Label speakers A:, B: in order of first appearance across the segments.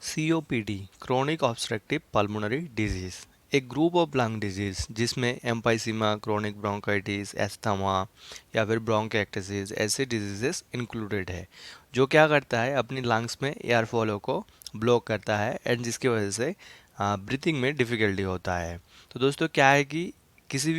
A: COPD chronic obstructive pulmonary disease एक group of lung disease जिसमें emphysema, chronic bronchitis, asthma या फिर bronchitis ऐसे डिजीजेस इंक्लूडेड है, जो क्या करता है अपनी लंग्स में एयर फ्लो को ब्लॉक करता है एंड जिसकी वजह से ब्रीथिंग में डिफ़िकल्टी होता है। तो दोस्तों क्या है कि किसी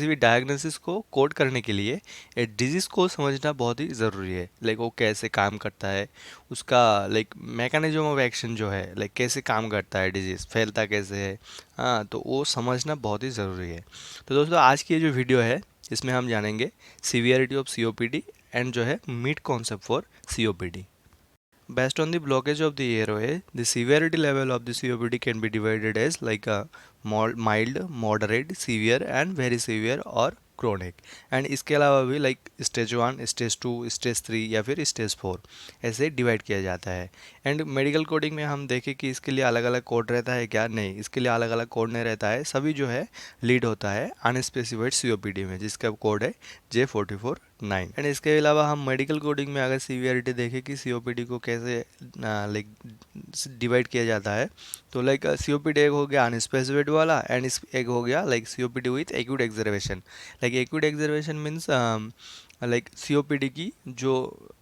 A: भी डायग्नोसिस को कोड करने के लिए डिजीज़ को समझना बहुत ही ज़रूरी है। लाइक वो कैसे काम करता है, उसका लाइक मैकेनिज्म ऑफ एक्शन जो है, लाइक कैसे काम करता है, डिजीज़ फैलता कैसे है, हाँ तो वो समझना बहुत ही ज़रूरी है। तो दोस्तों आज की ये जो वीडियो है इसमें हम जानेंगे सीवियरिटी ऑफ COPD एंड जो है meet concept for COPD। Based on the blockage of the airway, the severity level of the COPD can be divided as like a mild, moderate, severe and very severe or chronic. And इसके अलावा भी like stage 1, stage 2, stage 3 या फिर stage 4 ऐसे divide किया जाता है। And medical coding में हम देखें कि इसके लिए अलग अलग कोड रहता है क्या, नहीं, इसके लिए अलग अलग कोड नहीं रहता है, सभी जो है लीड होता है अनस्पेसिफाइड COPD में, जिसका कोड है J44-9। एंड इसके अलावा हम मेडिकल कोडिंग में अगर सीवियरिटी देखें कि COPD को कैसे लाइक डिवाइड किया जाता है, तो लाइक COPD एक हो गया अनस्पेसिफाइड वाला एंड एक हो गया like COPD with acute exacerbation. Like acute exacerbation means like COPD की जो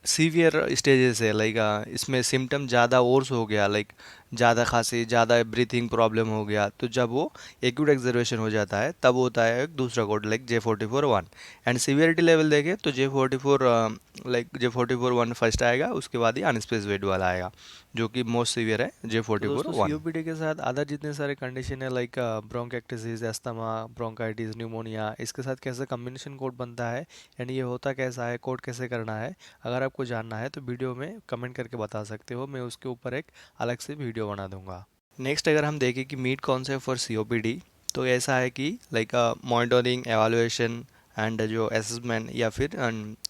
A: सीवियर स्टेजेस है, लाइक इसमें सिम्टम ज़्यादा वर्स हो गया, लाइक ज़्यादा खांसी, ज़्यादा ब्रीथिंग प्रॉब्लम हो गया, तो जब वो एक्यूट एक्जर्वेशन हो जाता है तब होता है एक दूसरा code like J44-1। And severity level देखें तो J44-1 फर्स्ट आएगा, उसके बाद ही अनस्पेसिफाइड वाला आएगा जो कि मोस्ट सीवियर है
B: तो दोस्तों
A: J44-1।
B: सीओपीडी के साथ अदर जितने सारे कंडीशन है like bronchitis, asthma, bronchitis, pneumonia, इसके साथ कैसे कम्बिनेशन कोड बनता है एंड ये होता कैसा है, कोड कैसे करना है, अगर आपको जानना है तो वीडियो में कमेंट करके बता सकते हो, मैं उसके ऊपर एक अलग से वीडियो बना दूंगा।
A: नेक्स्ट अगर हम देखें कि मीट कॉन्सेप्ट फॉर COPD, तो ऐसा है कि लाइक मॉनिटरिंग, एवालुएशन एंड जो असेसमेंट या फिर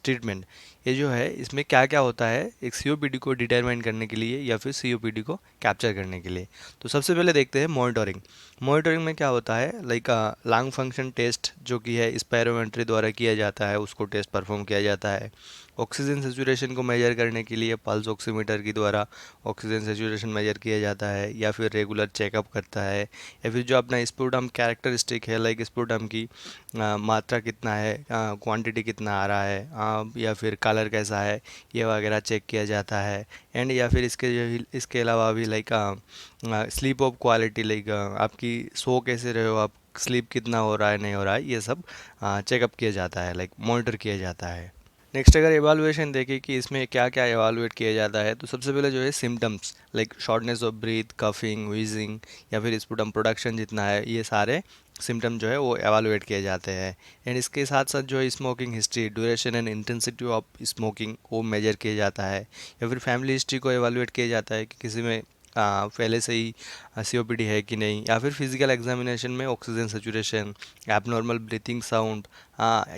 A: ट्रीटमेंट, ये जो है इसमें क्या क्या होता है एक COPD को डिटरमाइन करने के लिए या फिर COPD को कैप्चर करने के लिए। तो सबसे पहले देखते हैं मॉनिटरिंग। मॉनिटरिंग में क्या होता है लाइक लंग फंक्शन टेस्ट जो कि है स्पायरोमेट्री द्वारा किया जाता है, उसको टेस्ट परफॉर्म किया जाता है। ऑक्सीजन सेचुरेशन को मेजर करने के लिए पल्स ऑक्सीमीटर के द्वारा ऑक्सीजन सेचुरेशन मेजर किया जाता है, या फिर रेगुलर चेकअप करता है, या फिर जो अपना स्पुटम कैरेक्टरिस्टिक है लाइक स्पुटम की मात्रा कितना है, क्वांटिटी कितना आ रहा है, या फिर कलर कैसा है, ये वगैरह चेक किया जाता है। एंड या फिर इसके अलावा भी like sleep of quality, like आपकी सो कैसे रहे हो आप, स्लीप कितना हो रहा है नहीं हो रहा है, ये सब चेकअप किया जाता है, लाइक मॉनिटर किया जाता है। नेक्स्ट अगर एवालुएशन देखें कि इसमें क्या क्या एवालुएट किया जाता है, तो सबसे पहले जो है symptoms like shortness of breath, coughing, wheezing या फिर स्पुटम प्रोडक्शन जितना है, ये सारे सिम्टम जो है वो एवालुएट किए जाते हैं। एंड इसके साथ साथ जो है smoking history, duration and intensity of smoking वो मेजर किया जाता है, या फिर फैमिली हिस्ट्री को एवालुएट किया जाता है कि किसी में पहले से ही COPD है कि नहीं, या फिर फिजिकल एग्जामिनेशन में oxygen saturation, abnormal breathing sound,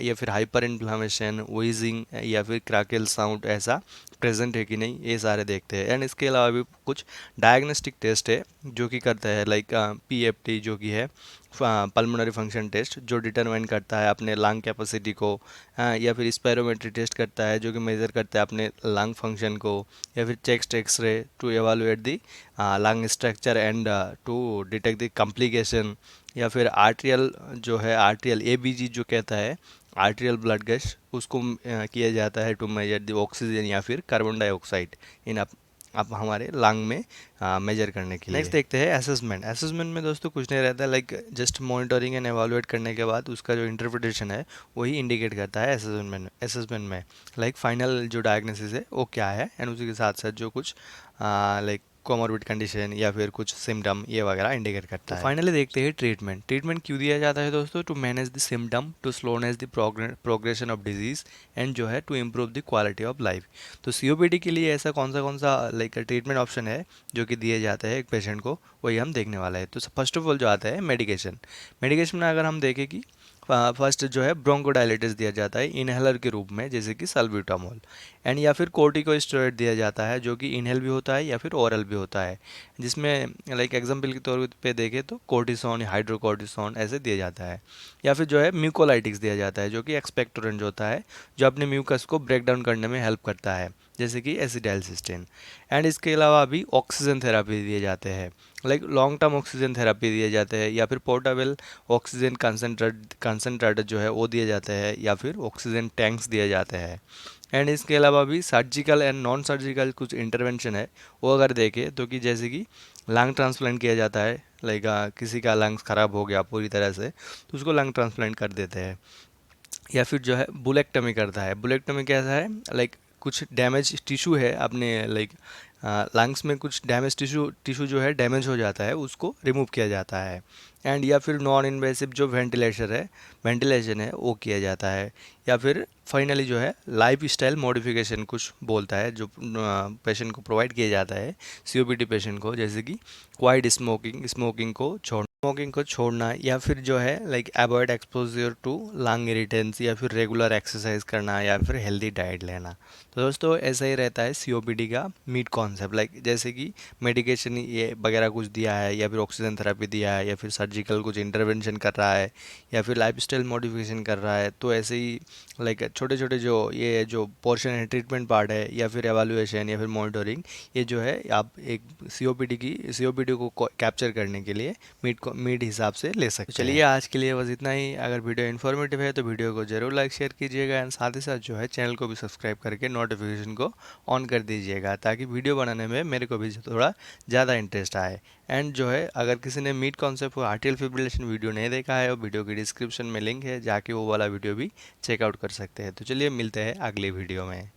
A: या फिर हाइपर इन्फ्लामेशन, वोइजिंग या फिर क्रैकल साउंड ऐसा प्रेजेंट है कि नहीं, ये सारे देखते हैं। एंड इसके अलावा भी कुछ डायग्नोस्टिक टेस्ट है जो कि करता है लाइक PFT जो कि है पल्मोनरी फंक्शन टेस्ट, जो डिटरमाइन करता है अपने लंग कैपेसिटी को, या फिर स्पायरोमेट्री टेस्ट करता है जो कि मेजर करता है अपने लंग फंक्शन को, या फिर chest x ray to evaluate the lung structure and to detect the complication, या फिर आर्ट्रियल जो है आर्ट्रियल ABG जो कहता है आर्ट्रियल ब्लड गैस, उसको किया जाता है टू मेजर द ऑक्सीजन या फिर कार्बन डाइऑक्साइड इन आप हमारे लंग में मेजर करने के लिए। नेक्स्ट देखते हैं असेसमेंट। असेसमेंट में दोस्तों कुछ नहीं रहता, लाइक जस्ट मॉनिटरिंग एंड एवालुएट करने के बाद उसका जो इंटरप्रिटेशन है वही इंडिकेट करता है असेसमेंट में लाइक फाइनल जो डायग्नोसिस है वो क्या है, एंड उसी के साथ साथ जो कुछ लाइक कोमोर्बिड कंडीशन या फिर कुछ सिम्टम ये वगैरह इंडिकेट करता है। तो फाइनली देखते हैं ट्रीटमेंट। ट्रीटमेंट क्यों दिया जाता है दोस्तों, to manage the symptom, to slowness the progression of disease and जो है to improve the quality of life. तो COPD के लिए ऐसा कौन सा लाइक ट्रीटमेंट ऑप्शन है जो कि दिए जाते हैं एक पेशेंट को, वही हम देखने वाला है। तो फर्स्ट ऑफ ऑल जो आता है मेडिकेशन। मेडिकेशन में अगर हम देखें कि फर्स्ट जो है ब्रोंकोडायलिटिस दिया जाता है इनहेलर के रूप में, जैसे कि सल्ब्यूटामोल, एंड या फिर कोर्टिकोस्टेरॉइड दिया जाता है जो कि इनहेल भी होता है या फिर ओरल भी होता है, जिसमें लाइक एग्जांपल के तौर पे देखें तो कोर्टिसोन, हाइड्रोकोर्टिसोन ऐसे दिया जाता है। या फिर जो है म्यूकोलाइटिक्स दिया जाता है जो कि एक्सपेक्टोरेंट होता है, जो अपने म्यूकस को ब्रेक डाउन करने में हेल्प करता है, जैसे कि एसिटाइलसिस्टीन। एंड इसके अलावा भी ऑक्सीजन थेरापी दिए जाते हैं, like long term oxygen therapy दिए जाते हैं, या फिर पोर्टेबल ऑक्सीजन कंसनट्रेटर जो है वो दिए जाते हैं, या फिर ऑक्सीजन टैंक्स दिए जाते हैं। एंड इसके अलावा भी सर्जिकल एंड नॉन सर्जिकल कुछ इंटरवेंशन है, वो अगर देखें तो कि जैसे कि लंग ट्रांसप्लांट किया जाता है, लाइक किसी का लंग्स ख़राब हो गया पूरी तरह से तो उसको लंग ट्रांसप्लांट कर देते हैं। या फिर जो है बुलेक्टमी करता है। बुलेक्टमी कैसा है, लाइक कुछ डैमेज टिश्यू है अपने, लाइक लंग्स में कुछ डैमेज टिश्यू टिश्यू जो है डैमेज हो जाता है, उसको रिमूव किया जाता है। एंड या फिर नॉन इन्वेसिव जो वेंटिलेशन है वो किया जाता है। या फिर फाइनली जो है लाइफ स्टाइल मॉडिफिकेशन कुछ बोलता है, जो पेशेंट को प्रोवाइड किया जाता है सीओपीडी पेशेंट को, जैसे कि क्वाइट स्मोकिंग को छोड़ना, या फिर जो है like avoid exposure to lung irritants, या फिर रेगुलर एक्सरसाइज करना, या फिर हेल्दी डाइट लेना। तो दोस्तों ऐसा ही रहता है सीओपीडी का मीट कॉन्सेप्ट, लाइक जैसे कि मेडिकेशन ये वगैरह कुछ दिया है, या फिर ऑक्सीजन थेरेपी दिया है, या फिर सर्जिकल कुछ इंटरवेंशन कर रहा है, या फिर लाइफस्टाइल मॉडिफिकेशन कर रहा है, तो ऐसे ही लाइक छोटे छोटे जो ये जो पोर्शन है, ट्रीटमेंट पार्ट है, या फिर एवेलुएशन, या फिर मॉनिटरिंग, ये जो है आप एक सीओपीडी को कैप्चर करने के लिए मीट हिसाब से ले सकते हैं। चलिए आज के लिए बस इतना ही। अगर वीडियो इन्फॉर्मेटिव है तो वीडियो को जरूर लाइक शेयर कीजिएगा, एंड साथ ही साथ जो है चैनल को भी सब्सक्राइब करके नोटिफिकेशन को ऑन कर दीजिएगा, ताकि वीडियो बनाने में मेरे को भी थोड़ा ज़्यादा इंटरेस्ट आए। एंड जो है अगर किसी ने मीट कॉन्सेप्ट और आर्टियल फिब्रिलेशन वीडियो नहीं देखा है, वो वीडियो की डिस्क्रिप्शन में लिंक है, जाके वो वाला वीडियो भी चेकआउट कर सकते हैं। तो चलिए मिलते हैं अगली वीडियो में।